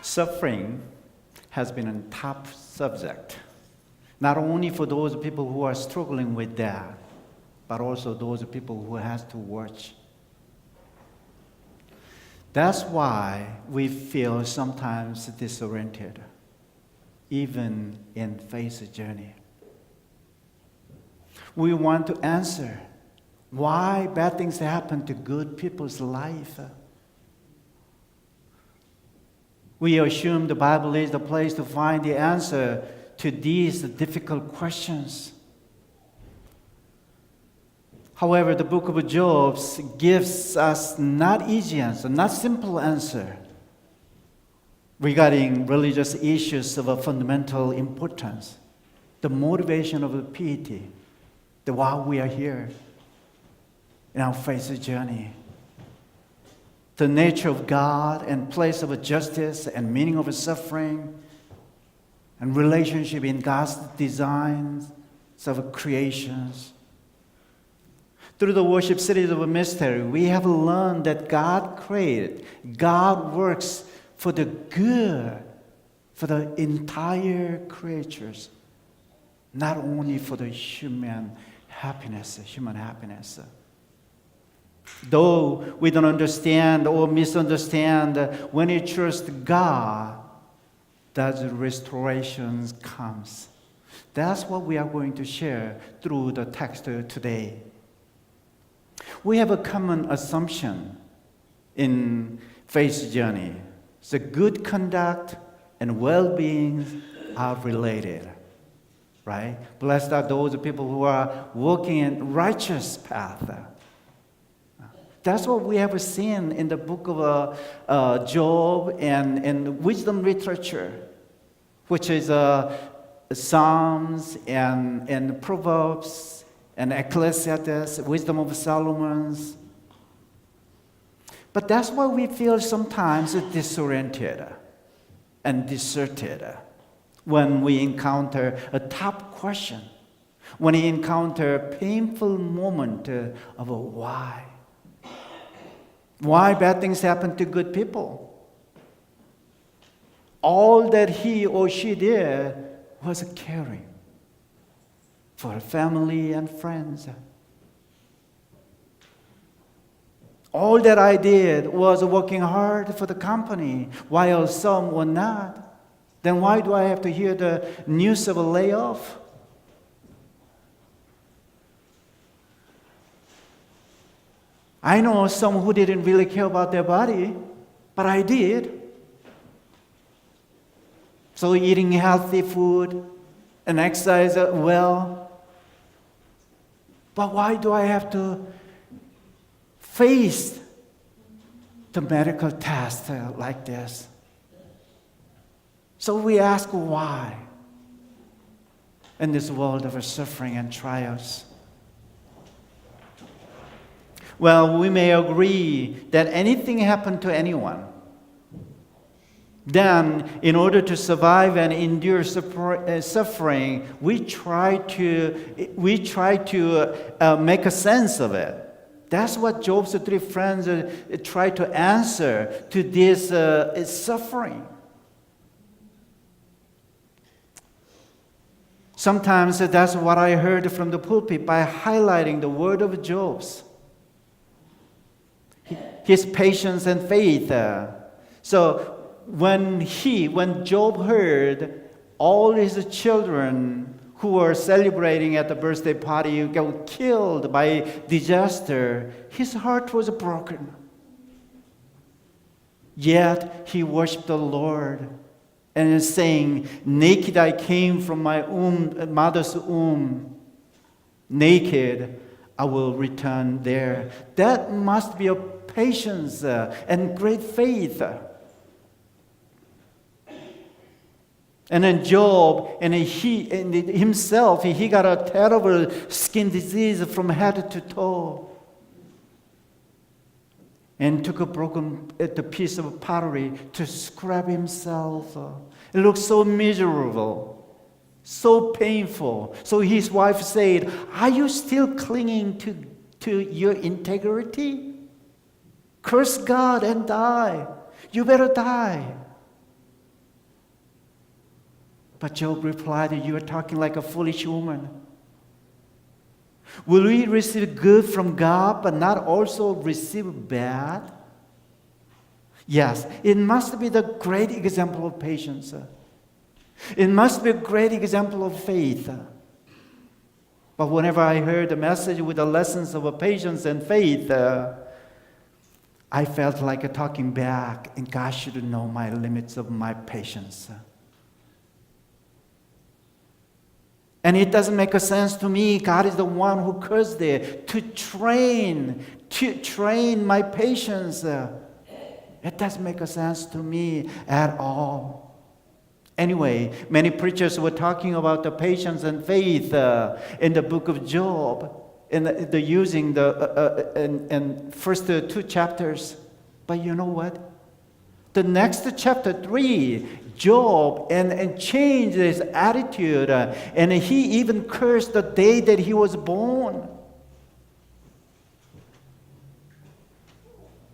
Suffering has been a top subject, not only for those people who are struggling with that, but also those people who has to watch. That's why we feel sometimes disoriented, even in faith journey. We want to answer why bad things happen to good people's life. We assume the Bible is the place to find the answer to these difficult questions. However, the book of Job gives us not easy answer, not simple answer regarding religious issues of a fundamental importance, the motivation of the piety, the why we are here in our faith journey, the nature of God and place of justice and meaning of suffering, and relationship in God's designs of creations. Through the worship series of a mystery, we have learned that God created, God works for the good, for the entire creatures, not only for the human happiness. Though we don't understand or misunderstand, when we trust God, that restoration comes. That's what we are going to share through the text today. We have a common assumption in faith journey. So good conduct and well-being are related, right? Blessed are those people who are walking in righteous path. That's what we have seen in the book of Job and wisdom literature, which is Psalms and Proverbs and Ecclesiastes, wisdom of Solomon's. But that's why we feel sometimes disoriented and deserted when we encounter a tough question, when we encounter a painful moment of why. Why bad things happen to good people? All that he or she did was caring for family and friends. All that I did was working hard for the company, while some were not. Then why do I have to hear the news of a layoff? I know some who didn't really care about their body, but I did. So eating healthy food and exercise well. But why do I have to face the medical test like this? So we ask why in this world of suffering and trials. Well, we may agree that anything happened to anyone. Then, in order to survive and endure suffering, we try to make a sense of it. That's what Job's three friends try to answer to this suffering. Sometimes that's what I heard from the pulpit by highlighting the word of Job's. His patience and faith. So when Job heard all his children who were celebrating at the birthday party got killed by disaster, his heart was broken. Yet he worshiped the Lord and is saying, "Naked I came from my mother's womb. Naked I will return there." That must be a patience and great faith. And then Job, and he himself, he got a terrible skin disease from head to toe. And took a piece of pottery to scrub himself. It looked so miserable, so painful. So his wife said, "Are you still clinging to your integrity? Curse God and die. You better die." But Job replied, you are talking like a foolish woman. Will we receive good from God but not also receive bad? Yes, it must be the great example of patience. It must be a great example of faith. But whenever I heard the message with the lessons of patience and faith, I felt like talking back, and God should know my limits of my patience. And it doesn't make a sense to me. God is the one who caused there to train my patience. It doesn't make a sense to me at all. Anyway, many preachers were talking about the patience and faith in the book of Job, using in first two chapters. But you know what? The next chapter 3, Job and changed his attitude, and he even cursed the day that he was born.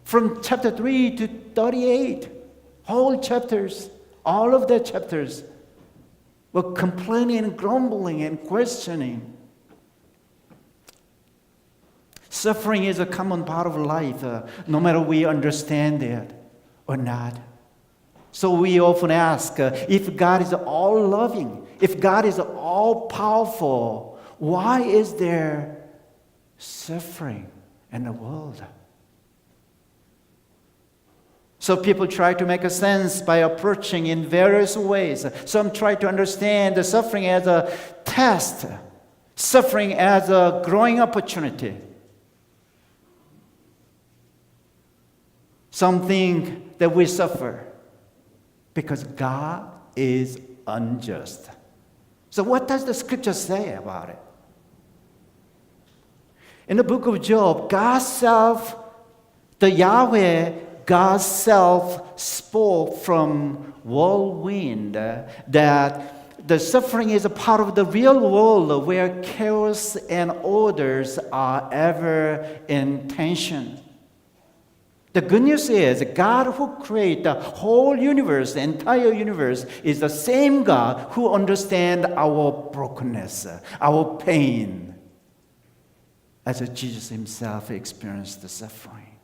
From chapter 3 to 38, whole chapters, all of the chapters were complaining and grumbling and questioning. Suffering is a common part of life, no matter we understand it or not. So we often ask, if God is all loving, if God is all powerful, why is there suffering in the world? So people try to make a sense by approaching in various ways. Some try to understand the suffering as a test, suffering as a growing opportunity. Some think that we suffer because God is unjust. So what does the scripture say about it? In the book of Job, God's self spoke from whirlwind that the suffering is a part of the real world where chaos and orders are ever in tension. The good news is God who created the whole universe, the entire universe, is the same God who understands our brokenness, our pain, as Jesus himself experienced the suffering.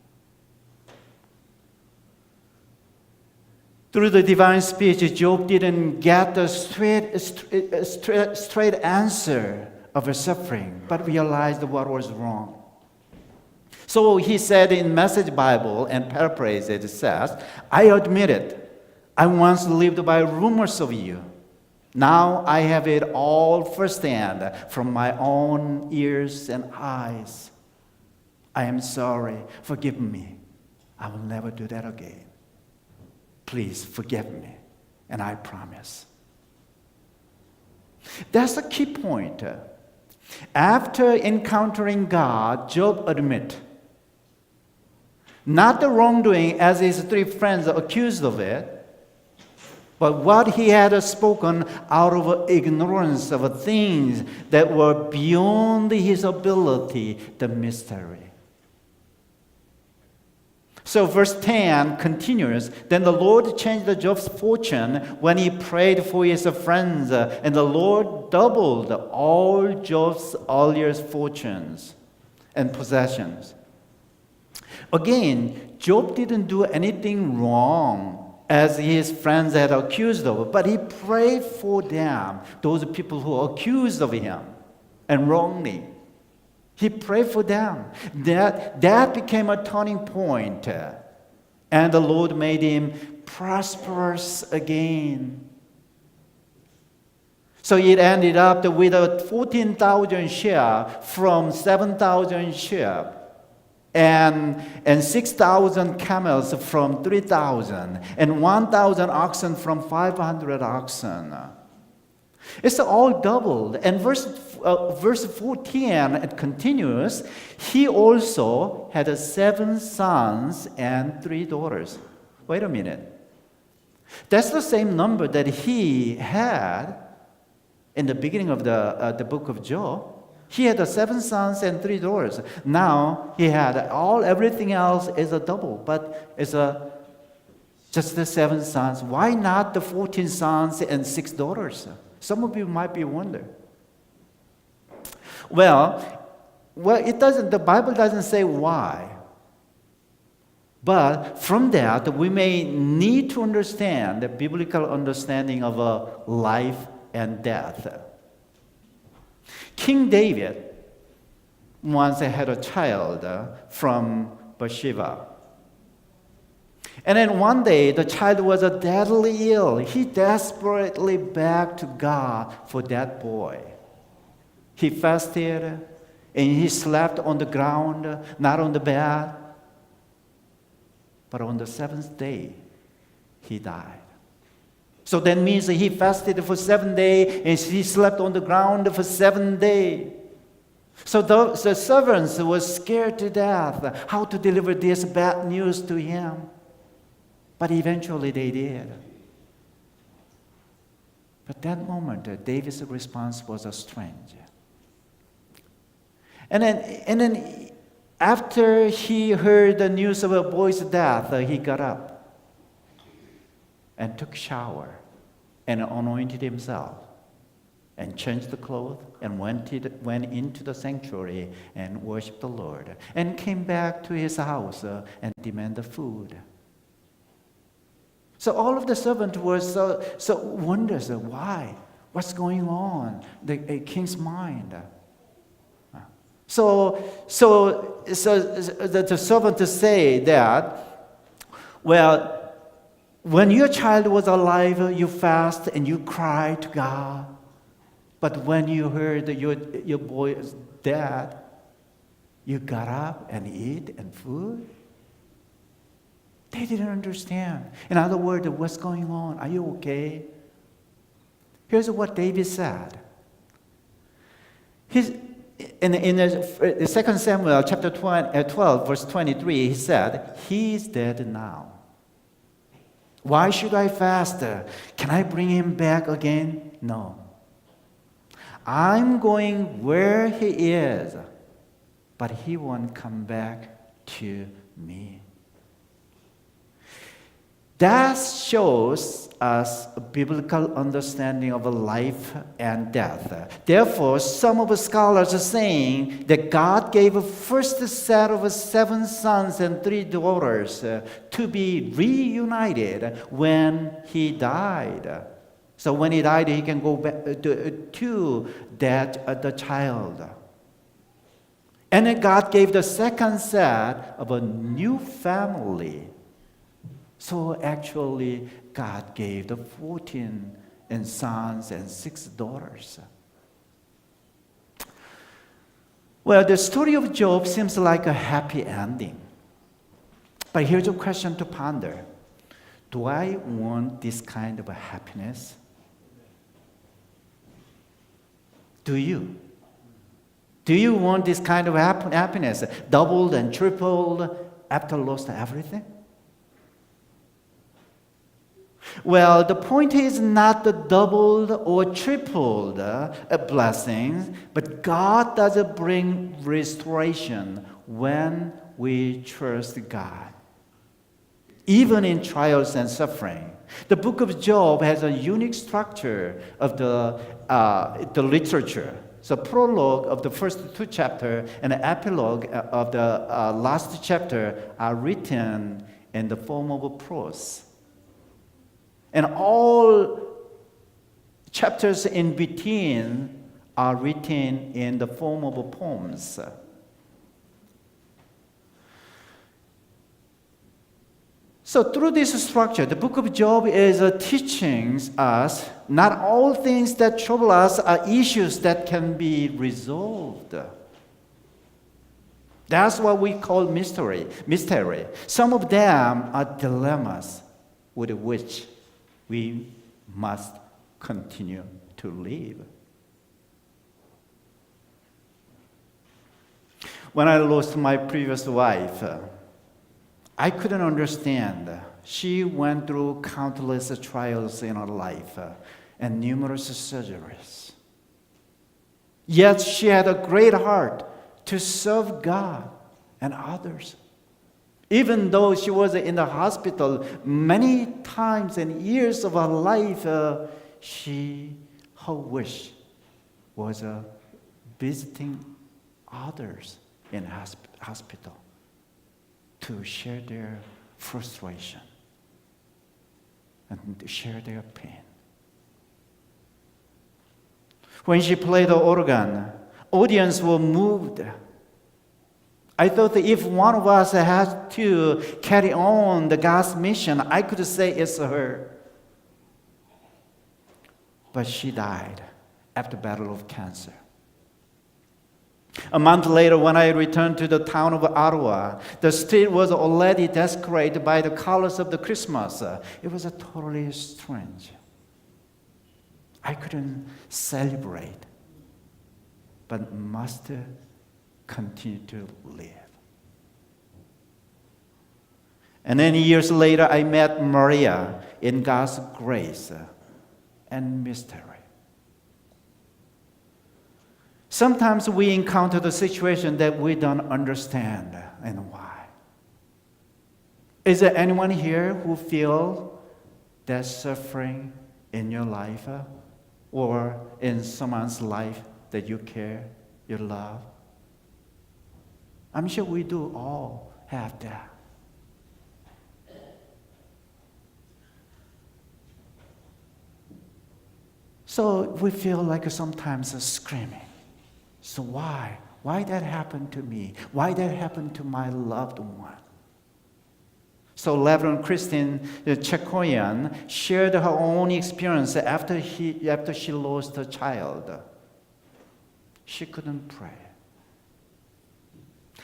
Through the divine speech, Job didn't get the straight answer of his suffering, but realized what was wrong. So he said in Message Bible, and paraphrase it says, I admit it. I once lived by rumors of you. Now I have it all firsthand from my own ears and eyes. I am sorry. Forgive me. I will never do that again. Please forgive me, and I promise. That's the key point. After encountering God, Job admits not the wrongdoing as his three friends accused of it, but what he had spoken out of ignorance of things that were beyond his ability, the mystery. So verse 10 continues, then the Lord changed Job's fortune when he prayed for his friends, and the Lord doubled all Job's earlier fortunes and possessions. Again, Job didn't do anything wrong as his friends had accused of, but he prayed for them, those people who accused of him and wrongly. He prayed for them. That became a turning point. And the Lord made him prosperous again. So it ended up with a 14,000 sheep from 7,000 sheep. And 6,000 camels from 3,000. And 1,000 oxen from 500 oxen. It's all doubled. And verse 14, it continues, he also had 7 sons and 3 daughters. Wait a minute. That's the same number that he had in the beginning of the book of Job. He had 7 sons and 3 daughters. Now he had everything else is a double, but it's just Just the 7 sons. Why not the 14 sons and 6 daughters? Some of you might be wondering. Well, it doesn't. The Bible doesn't say why. But from that, we may need to understand the biblical understanding of life and death. King David once had a child from Bathsheba. And then one day, the child was deadly ill. He desperately begged to God for that boy. He fasted, and he slept on the ground, not on the bed. But on the 7th day, he died. So that means he fasted for 7 days, and he slept on the ground for 7 days. So the servants were scared to death how to deliver this bad news to him. But eventually they did. But that moment, David's response was strange. And then after he heard the news of a boy's death, he got up and took a shower and anointed himself and changed the clothes and went into the sanctuary and worshiped the Lord and came back to his house and demanded food. So all of the servants were so wonders. Why? What's going on? The king's mind. So the servants say that, well, when your child was alive, you fast and you cry to God. But when you heard that your boy is dead, you got up and eat and food. They didn't understand. In other words, what's going on? Are you okay? Here's what David said. In 2 Samuel chapter 12, verse 23, he said, "He is dead now. Why should I fast? Can I bring him back again? No. I'm going where he is, but he won't come back to me." That shows us a biblical understanding of life and death. Therefore, some of the scholars are saying that God gave a first set of 7 sons and 3 daughters to be reunited when he died. So when he died, he can go back to the child. And then God gave the second set of a new family. So actually, God gave the 14 sons and 6 daughters. Well, the story of Job seems like a happy ending. But here's a question to ponder. Do I want this kind of a happiness? Do you? Do you want this kind of happiness, doubled and tripled after lost everything? Well, the point is not the doubled or tripled blessings, but God does bring restoration when we trust God, even in trials and suffering. The book of Job has a unique structure of the literature. So prologue of the first 2 chapters and the epilogue of the last chapter are written in the form of prose. And all chapters in between are written in the form of poems. So through this structure, the book of Job is teaching us not all things that trouble us are issues that can be resolved. That's what we call mystery. Some of them are dilemmas with which we must continue to live. When I lost my previous wife, I couldn't understand. She went through countless trials in her life and numerous surgeries. Yet she had a great heart to serve God and others. Even though she was in the hospital many times and years of her life, her wish was visiting others in hospital to share their frustration and to share their pain. When she played the organ, audience were moved. I thought that if one of us had to carry on the God's mission, I could say it's her. But she died after battle of cancer. A month later, when I returned to the town of Ottawa, the street was already decorated by the colors of the Christmas. It was totally strange. I couldn't celebrate, but must continue to live. And then years later, I met Maria in God's grace and mystery. Sometimes we encounter the situation that we don't understand and why. Is there anyone here who feel that suffering in your life or in someone's life that you care, you love? I'm sure we do all have that. So we feel like sometimes screaming. So why? Why that happened to me? Why that happened to my loved one? So Reverend Christine Chekoyan shared her own experience after she lost a child. She couldn't pray.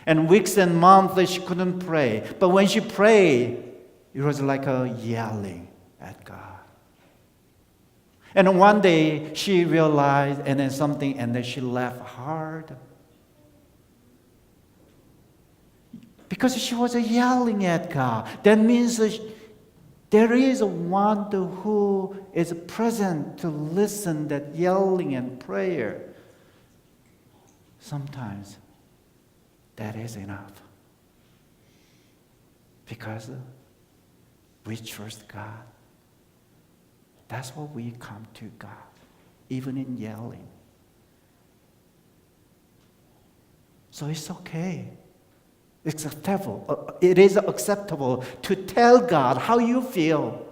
And weeks and months she couldn't pray. But when she prayed, it was like a yelling at God. And one day she realized and then she laughed hard. Because she was yelling at God. That means there is one who is present to listen that yelling and prayer. Sometimes that is enough. Because we trust God. That's what we come to God, even in yelling. So it's okay. It's acceptable. It is acceptable to tell God how you feel.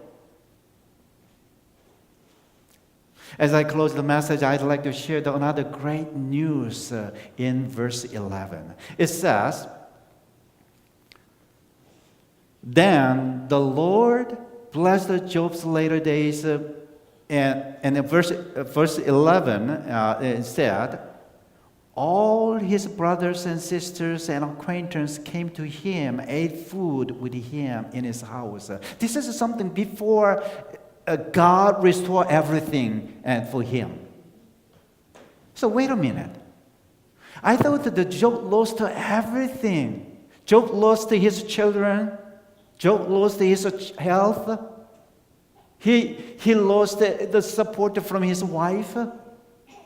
As I close the message, I'd like to share another great news in verse 11. It says, "Then the Lord blessed Job's later days," and in verse 11 it said, "All his brothers and sisters and acquaintances came to him, ate food with him in his house." This is something before God restored everything for him. So wait a minute. I thought that Job lost everything. Job lost his children. Job lost his health. He lost the support from his wife.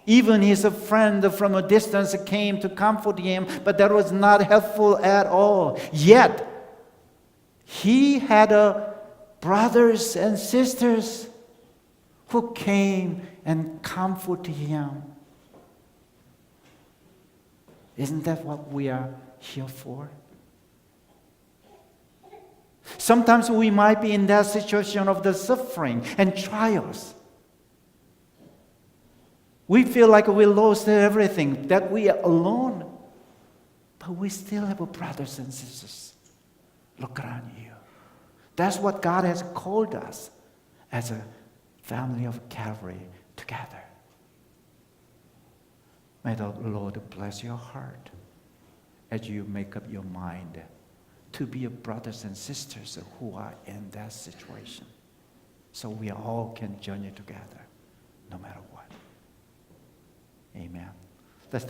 Even his friend from a distance came to comfort him, but that was not helpful at all. Yet, he had brothers and sisters who came and comforted him. Isn't that what we are here for? Sometimes we might be in that situation of the suffering and trials. We feel like we lost everything, that we are alone. But we still have brothers and sisters. Look around you. That's what God has called us as a family of Calvary together. May the Lord bless your heart as you make up your mind to be brothers and sisters who are in that situation. So we all can journey together no matter what. Amen.